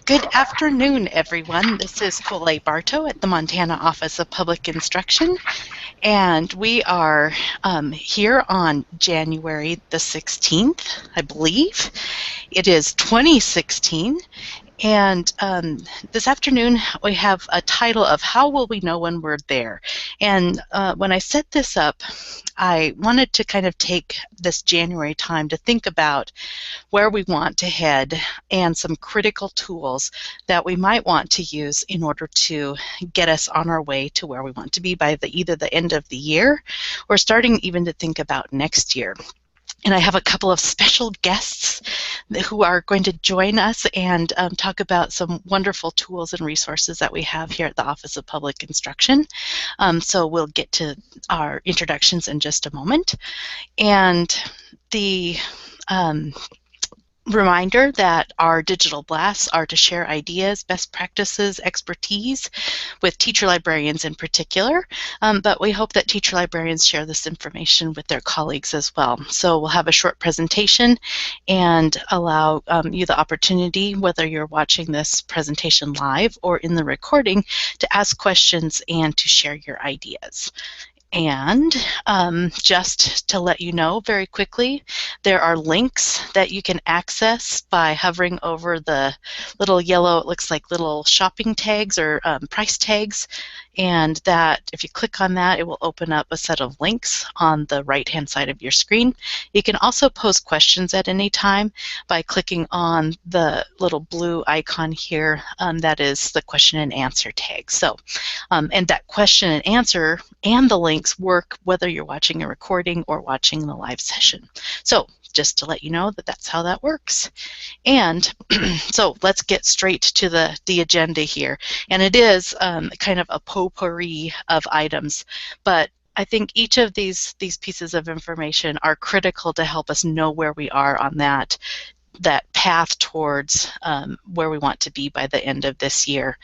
Good afternoon, everyone. This is Coley Bartow at the Montana Office of Public Instruction, and we are here on January the 16th, I believe. It is 2016, and this afternoon we have a title of How Will We Know When We're There? And when I set this up, I wanted to kind of take this January time to think about where we want to head and some critical tools that we might want to use in order to get us on our way to where we want to be by either the end of the year or starting even to think about next year. And I have a couple of special guests who are going to join us and talk about some wonderful tools and resources that we have here at the Office of Public Instruction. So we'll get to our introductions in just a moment. And the reminder that our digital blasts are to share ideas, best practices, expertise with teacher librarians in particular, but we hope that teacher librarians share this information with their colleagues as well. So we'll have a short presentation and allow you the opportunity, whether you're watching this presentation live or in the recording, to ask questions and to share your ideas. And just to let you know very quickly, there are links that you can access by hovering over the little yellow, it looks like little shopping tags or price tags, and that if you click on that, it will open up a set of links on the right-hand side of your screen. You can also pose questions at any time by clicking on the little blue icon here. That is the question and answer tag. So, and that question and answer and the links work whether you're watching a recording or watching the live session. So just to let you know that that's how that works. And so let's get straight to the agenda here. And it is kind of a potpourri of items, but I think each of these pieces of information are critical to help us know where we are on that path towards where we want to be by the end of this year.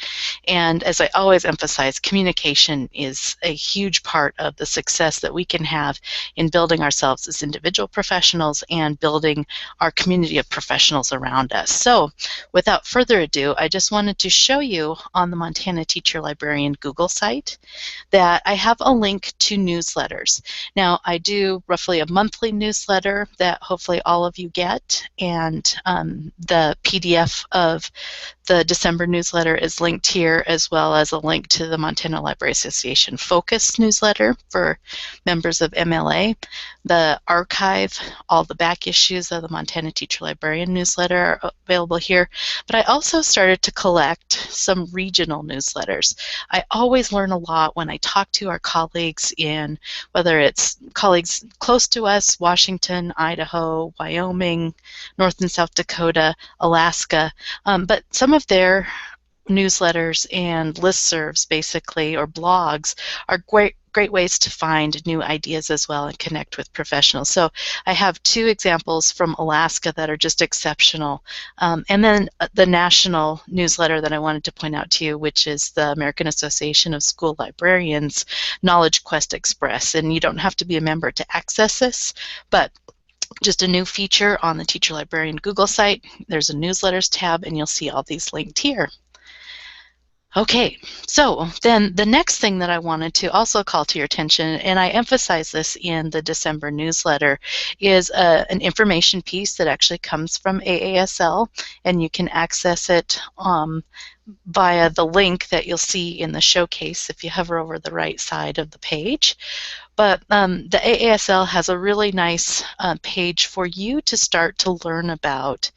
And as I always emphasize, communication is a huge part of the success that we can have in building ourselves as individual professionals and building our community of professionals around us. So without further ado, I just wanted to show you on the Montana Teacher Librarian Google site that I have a link to newsletters. Now, I do roughly a monthly newsletter that hopefully all of you get, and the PDF of the December newsletter is linked here, as well as a link to the Montana Library Association Focus newsletter for members of MLA. The archive, all the back issues of the Montana Teacher Librarian newsletter are available here. But I also started to collect some regional newsletters. I always learn a lot when I talk to our colleagues in, whether it's colleagues close to us, Washington, Idaho, Wyoming, North and South Dakota, Alaska, but some of their newsletters and listservs, basically, or blogs, are great ways to find new ideas as well and connect with professionals. So I have two examples from Alaska that are just exceptional. And then the national newsletter that I wanted to point out to you, which is the American Association of School Librarians Knowledge Quest Express. And you don't have to be a member to access this, but just a new feature on the Teacher Librarian Google site. There's a newsletters tab, and you'll see all these linked here. Okay, so then the next thing that I wanted to also call to your attention, and I emphasize this in the December newsletter, is an information piece that actually comes from AASL, and you can access it via the link that you'll see in the showcase if you hover over the right side of the page. But the AASL has a really nice page for you to start to learn about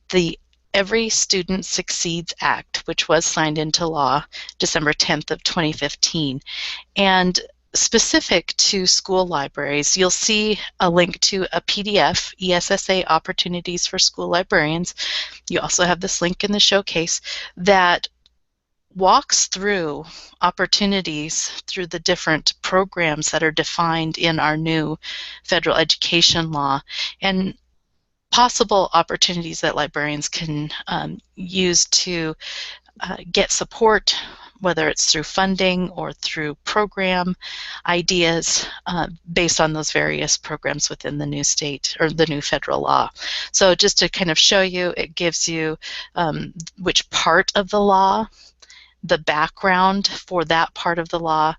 the Every Student Succeeds Act, which was signed into law December 10th of 2015. And specific to school libraries, you'll see a link to a PDF, ESSA Opportunities for School Librarians. You also have this link in the showcase that walks through opportunities through the different programs that are defined in our new federal education law, and possible opportunities that librarians can use to get support whether it's through funding or through program ideas based on those various programs within the new state or the new federal law. So just to kind of show you, it gives you which part of the law, the background for that part of the law,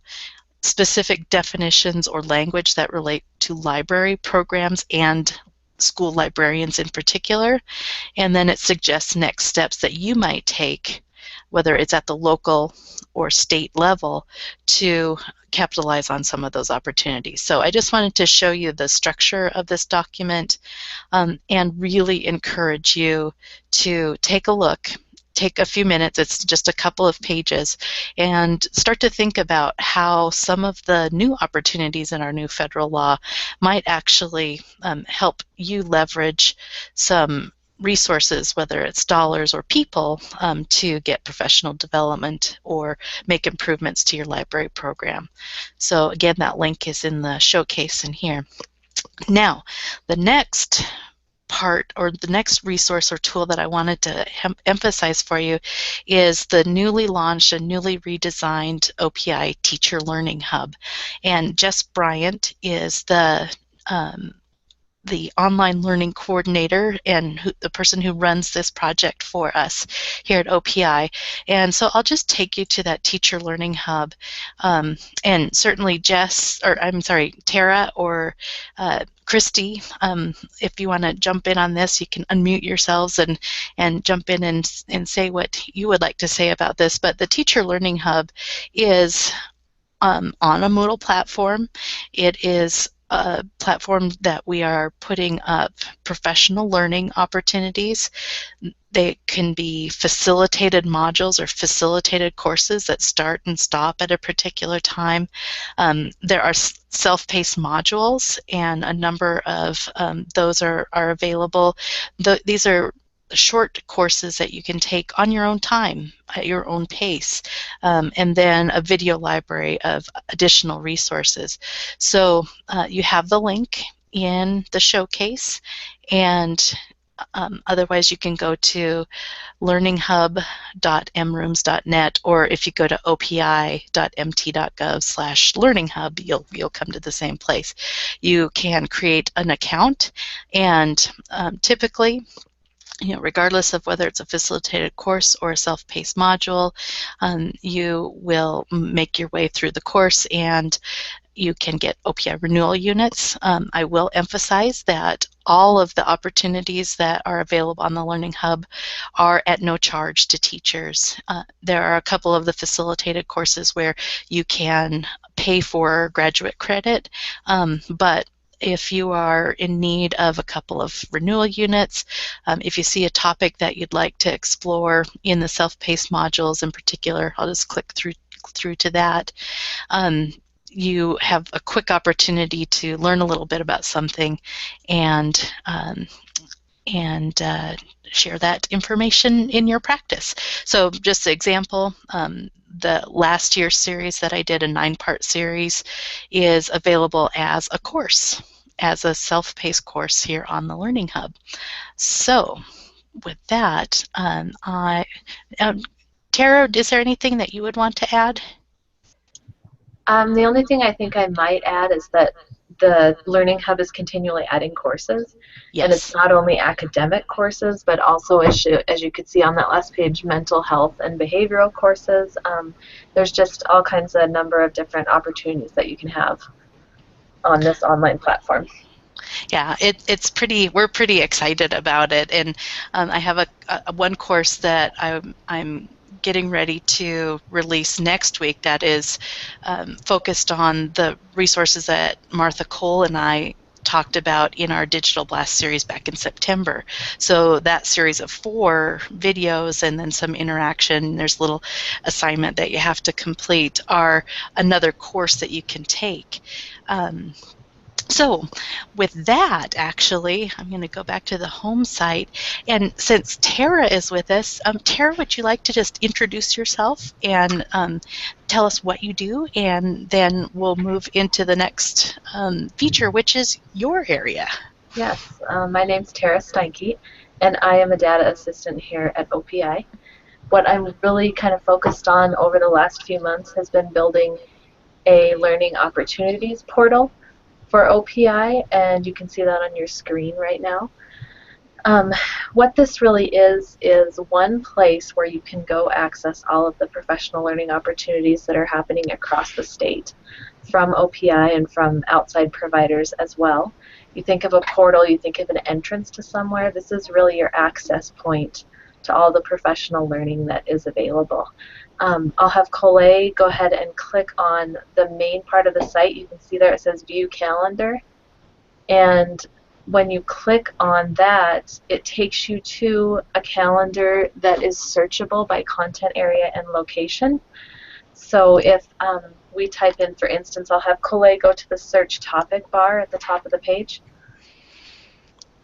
specific definitions or language that relate to library programs and school librarians in particular, and then it suggests next steps that you might take, whether it's at the local or state level, to capitalize on some of those opportunities. So I just wanted to show you the structure of this document and really encourage you to take a look. Take a few minutes, it's just a couple of pages, and start to think about how some of the new opportunities in our new federal law might actually help you leverage some resources, whether it's dollars or people, to get professional development or make improvements to your library program. So again, that link is in the showcase in here. Now, the next part or the next resource or tool that I wanted to emphasize for you is the newly launched and newly redesigned OPI Teacher Learning Hub. And Jess Bryant is the online learning coordinator and the person who runs this project for us here at OPI. And so I'll just take you to that Teacher Learning Hub. And certainly Tara or Christy, if you want to jump in on this, you can unmute yourselves and jump in and say what you would like to say about this. But the Teacher Learning Hub is on a Moodle platform. It is a platform that we are putting up professional learning opportunities. They can be facilitated modules or facilitated courses that start and stop at a particular time. There are self-paced modules, and a number of those are available. These are short courses that you can take on your own time, at your own pace, and then a video library of additional resources. So you have the link in the showcase, and otherwise you can go to learninghub.mrooms.net, or if you go to opi.mt.gov/learninghub, you'll come to the same place. You can create an account, and typically, regardless of whether it's a facilitated course or a self-paced module, you will make your way through the course and you can get OPI renewal units. I will emphasize that all of the opportunities that are available on the Learning Hub are at no charge to teachers. There are a couple of the facilitated courses where you can pay for graduate credit, but if you are in need of a couple of renewal units, if you see a topic that you'd like to explore in the self-paced modules in particular, I'll just click through to that. You have a quick opportunity to learn a little bit about something and share that information in your practice. So just an example, the last year's series that I did, a 9-part series, is available as a course, as a self-paced course here on the Learning Hub. So with that, Tara, is there anything that you would want to add? The only thing I think I might add is that the Learning Hub is continually adding courses. Yes. And it's not only academic courses, but also, as you could see on that last page, mental health and behavioral courses. There's just all kinds of number of different opportunities that you can have on this online platform. Yeah, we're pretty excited about it, and I have a one course that I'm getting ready to release next week that is focused on the resources that Martha Cole and I talked about in our Digital Blast series back in September. So that series of 4 videos and then some interaction, there's a little assignment that you have to complete, are another course that you can take. So with that, actually, I'm going to go back to the home site. And since Tara is with us, Tara, would you like to just introduce yourself and tell us what you do? And then we'll move into the next feature, which is your area. Yes, my name's Tara Steinke, and I am a data assistant here at OPI. what I'm really kind of focused on over the last few months has been building a learning opportunities portal for OPI, and you can see that on your screen right now. What this really is one place where you can go access all of the professional learning opportunities that are happening across the state from OPI and from outside providers as well. You think of a portal, you think of an entrance to somewhere. This is really your access point to all the professional learning that is available. I'll have Colette go ahead and click on the main part of the site. You can see there it says View Calendar. And when you click on that, it takes you to a calendar that is searchable by content area and location. So if we type in, for instance, I'll have Colette go to the search topic bar at the top of the page.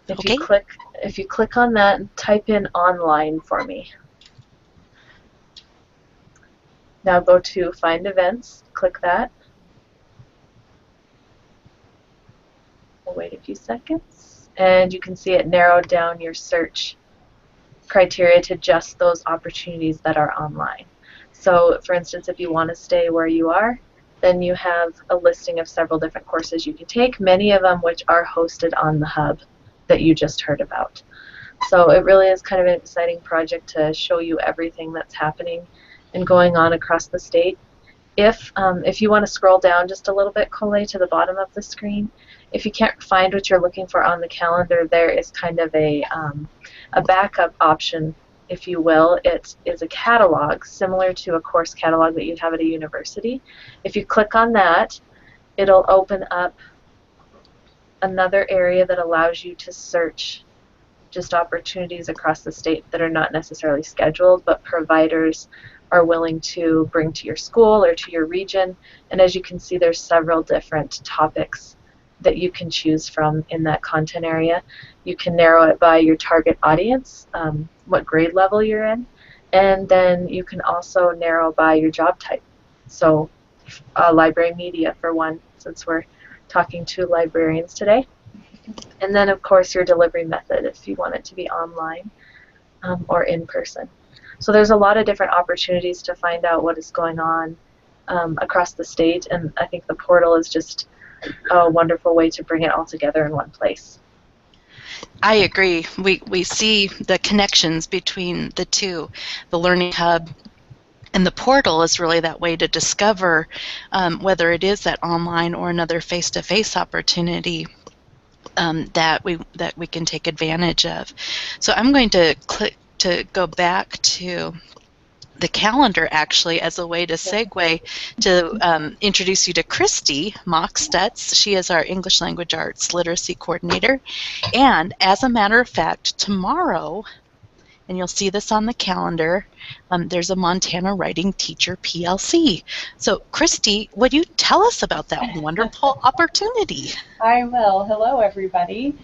If you click on that and type in online for me. Now go to Find Events, click that. We'll wait a few seconds, and you can see it narrowed down your search criteria to just those opportunities that are online. So, for instance, if you want to stay where you are, then you have a listing of several different courses you can take, many of them which are hosted on the hub that you just heard about. So it really is kind of an exciting project to show you everything that's happening and going on across the state. If you want to scroll down just a little bit, Colette, to the bottom of the screen, if you can't find what you're looking for on the calendar, there is kind of a backup option, if you will. It is a catalog similar to a course catalog that you'd have at a university. If you click on that, it'll open up another area that allows you to search just opportunities across the state that are not necessarily scheduled, but providers are willing to bring to your school or to your region. And as you can see, there's several different topics that you can choose from in that content area. You can narrow it by your target audience, what grade level you're in, and then you can also narrow by your job type. So library media for one, since we're talking to librarians today. And then of course your delivery method if you want it to be online or in person. So there's a lot of different opportunities to find out what is going on across the state, and I think the portal is just a wonderful way to bring it all together in one place. I agree. We see the connections between the two. The Learning Hub and the portal is really that way to discover whether it is that online or another face-to-face opportunity that we can take advantage of. So I'm going to click to go back to the calendar actually as a way to segue to introduce you to Christy Mock-Stutz. She is our English Language Arts Literacy Coordinator. And as a matter of fact, tomorrow, and you'll see this on the calendar, there's a Montana Writing Teacher PLC. So Christy, would you tell us about that wonderful opportunity? I will. Hello, everybody.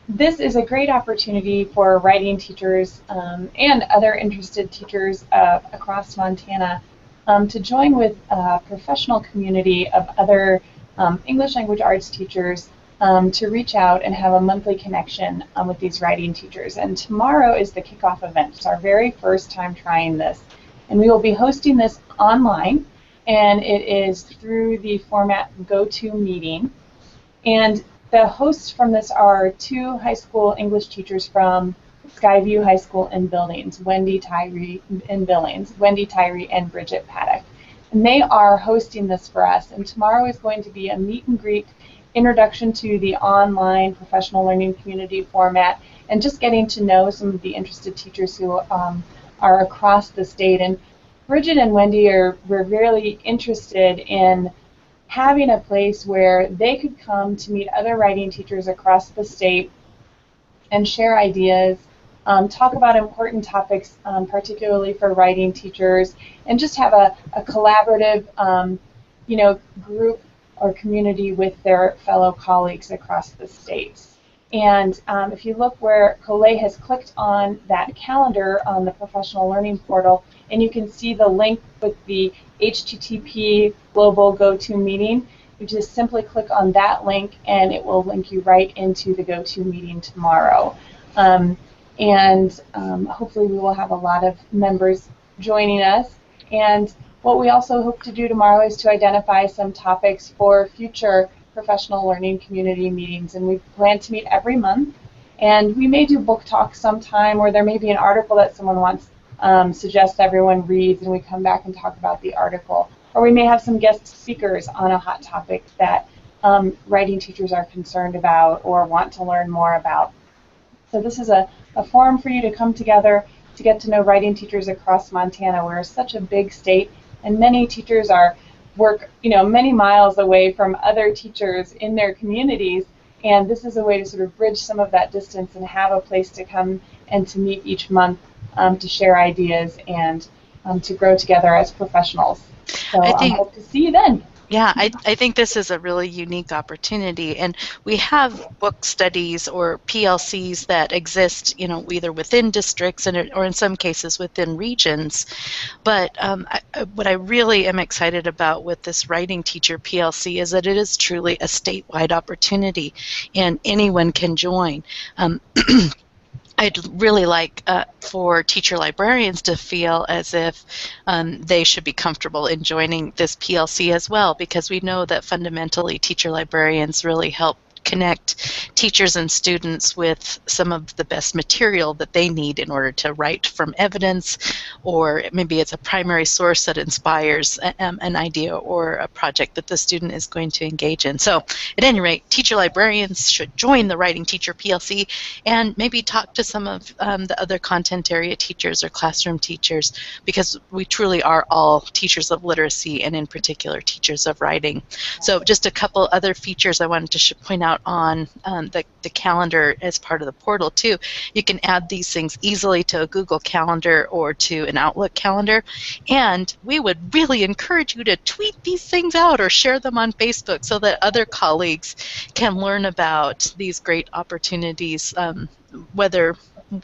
This is a great opportunity for writing teachers and other interested teachers across Montana to join with a professional community of other English language arts teachers to reach out and have a monthly connection with these writing teachers. And tomorrow is the kickoff event. It's our very first time trying this. And we will be hosting this online, and it is through the format GoToMeeting. And the hosts from this are two high school English teachers from Skyview High School in Billings, Wendy Tyree and Bridget Paddock. And they are hosting this for us. And tomorrow is going to be a meet and greet, introduction to the online professional learning community format, and just getting to know some of the interested teachers who are across the state. And Bridget and Wendy were really interested in having a place where they could come to meet other writing teachers across the state and share ideas, talk about important topics, particularly for writing teachers, and just have a collaborative group or community with their fellow colleagues across the states. And if you look where Colette has clicked on that calendar on the professional learning portal, and you can see the link with the HTTP global GoToMeeting, you just simply click on that link and it will link you right into the GoToMeeting tomorrow. and hopefully we will have a lot of members joining us. And what we also hope to do tomorrow is to identify some topics for future professional learning community meetings, and we plan to meet every month. And we may do book talks sometime, or there may be an article that someone wants suggests everyone reads, and we come back and talk about the article. Or we may have some guest speakers on a hot topic that writing teachers are concerned about or want to learn more about. So this is a forum for you to come together to get to know writing teachers across Montana. We're such a big state, and many teachers work many miles away from other teachers in their communities, and this is a way to sort of bridge some of that distance and have a place to come and to meet each month to share ideas and to grow together as professionals. So I hope to see you then. Yeah, I think this is a really unique opportunity, and we have book studies or PLCs that exist, either within districts or in some cases within regions. But what I really am excited about with this Writing Teacher PLC is that it is truly a statewide opportunity, and anyone can join. I'd really like for teacher librarians to feel as if they should be comfortable in joining this PLC as well, because we know that fundamentally teacher librarians really help connect teachers and students with some of the best material that they need in order to write from evidence, or maybe it's a primary source that inspires an idea or a project that the student is going to engage in. So at any rate, teacher librarians should join the Writing Teacher PLC and maybe talk to some of the other content area teachers or classroom teachers, because we truly are all teachers of literacy, and in particular teachers of writing. So just a couple other features I wanted to point out on the calendar as part of the portal too. You can add these things easily to a Google Calendar or to an Outlook calendar, and we would really encourage you to tweet these things out or share them on Facebook so that other colleagues can learn about these great opportunities, whether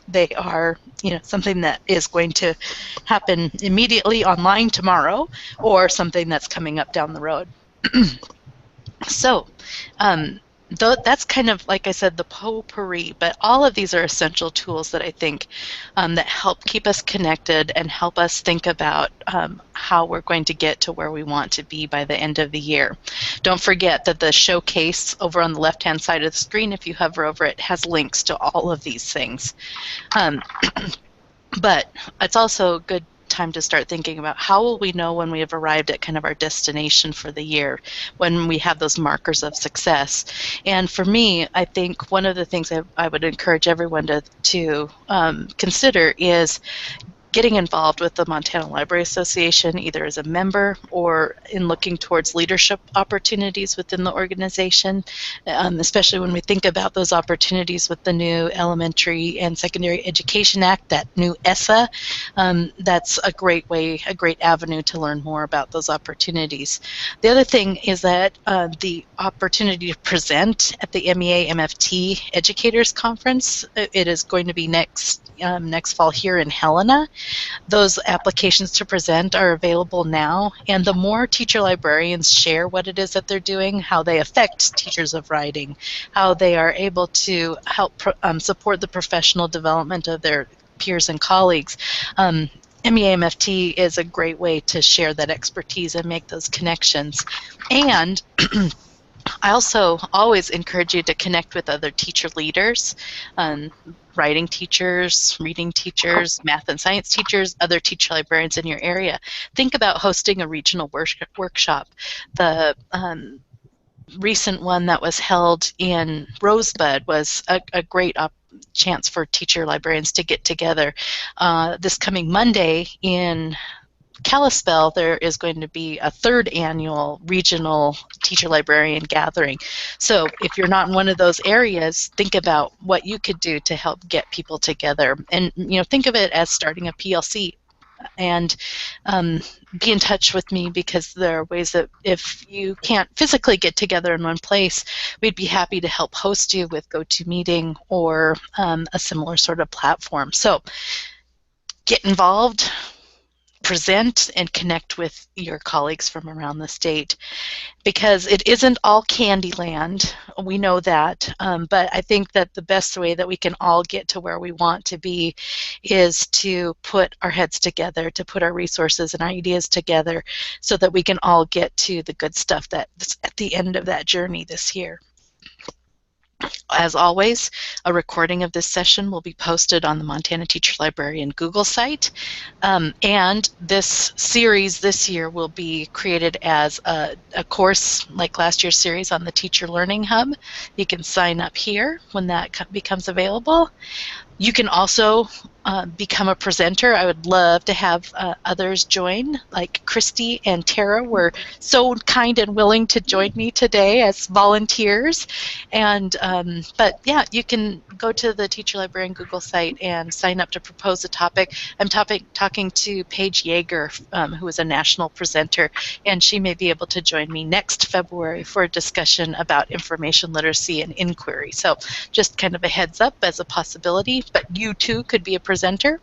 they are something that is going to happen immediately online tomorrow or something that's coming up down the road. So that's kind of, like I said, the potpourri, but all of these are essential tools that I think that help keep us connected and help us think about how we're going to get to where we want to be by the end of the year. Don't forget that the showcase over on the left-hand side of the screen, if you hover over it, has links to all of these things. But it's also a good time to start thinking about how will we know when we have arrived at kind of our destination for the year, when we have those markers of success. And for me, I think one of the things I would encourage everyone to consider is getting involved with the Montana Library Association, either as a member or in looking towards leadership opportunities within the organization, especially when we think about those opportunities with the new Elementary and Secondary Education Act, that new ESSA. That's a great way, a great avenue to learn more about those opportunities. The other thing is that the opportunity to present at the MEA MFT Educators Conference, it is going to be next fall here in Helena. Those applications to present are available now, and the more teacher librarians share what it is that they're doing, how they affect teachers of writing, how they are able to help support the professional development of their peers and colleagues, MEA-MFT is a great way to share that expertise and make those connections. And I also always encourage you to connect with other teacher leaders, writing teachers, reading teachers, math and science teachers, other teacher librarians in your area. Think about hosting a regional workshop. The recent one that was held in Rosebud was a great chance for teacher librarians to get together. This coming Monday in Kalispell, there is going to be a 3rd annual regional teacher librarian gathering. So if you're not in one of those areas, think about what you could do to help get people together. And think of it as starting a PLC. And be in touch with me, because there are ways that if you can't physically get together in one place, we'd be happy to help host you with GoToMeeting or a similar sort of platform. So get involved, present and connect with your colleagues from around the state, because it isn't all Candyland. We know that, but I think that the best way that we can all get to where we want to be is to put our heads together, to put our resources and ideas together so that we can all get to the good stuff that's at the end of that journey this year. As always, a recording of this session will be posted on the Montana Teacher Librarian Google site, and this series this year will be created as a course like last year's series on the Teacher Learning Hub. You can sign up here when that becomes available. You can also become a presenter. I would love to have others join, like Christy and Tara were so kind and willing to join me today as volunteers. And but yeah, you can go to the Teacher Librarian Google site and sign up to propose a topic. I'm talking to Paige Yeager, who is a national presenter, and she may be able to join me next February for a discussion about information literacy and inquiry. So just kind of a heads up as a possibility, but you too could be a presenter.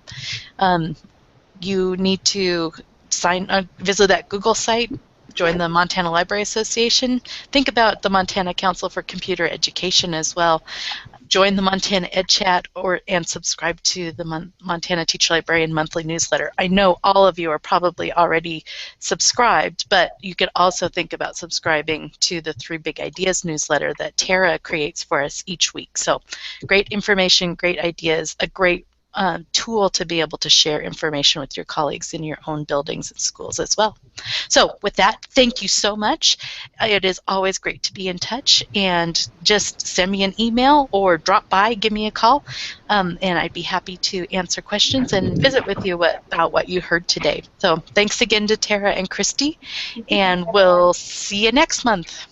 You need to visit that Google site, join the Montana Library Association, think about the Montana Council for Computer Education as well. Join the Montana EdChat and subscribe to the Montana Teacher Librarian monthly newsletter. I know all of you are probably already subscribed, but you could also think about subscribing to the 3 Big Ideas newsletter that Tara creates for us each week. So great information, great ideas, a great tool to be able to share information with your colleagues in your own buildings and schools as well. So with that, thank you so much. It is always great to be in touch, and just send me an email or drop by, give me a call, and I'd be happy to answer questions and visit with you about what you heard today. So thanks again to Tara and Christy, and we'll see you next month.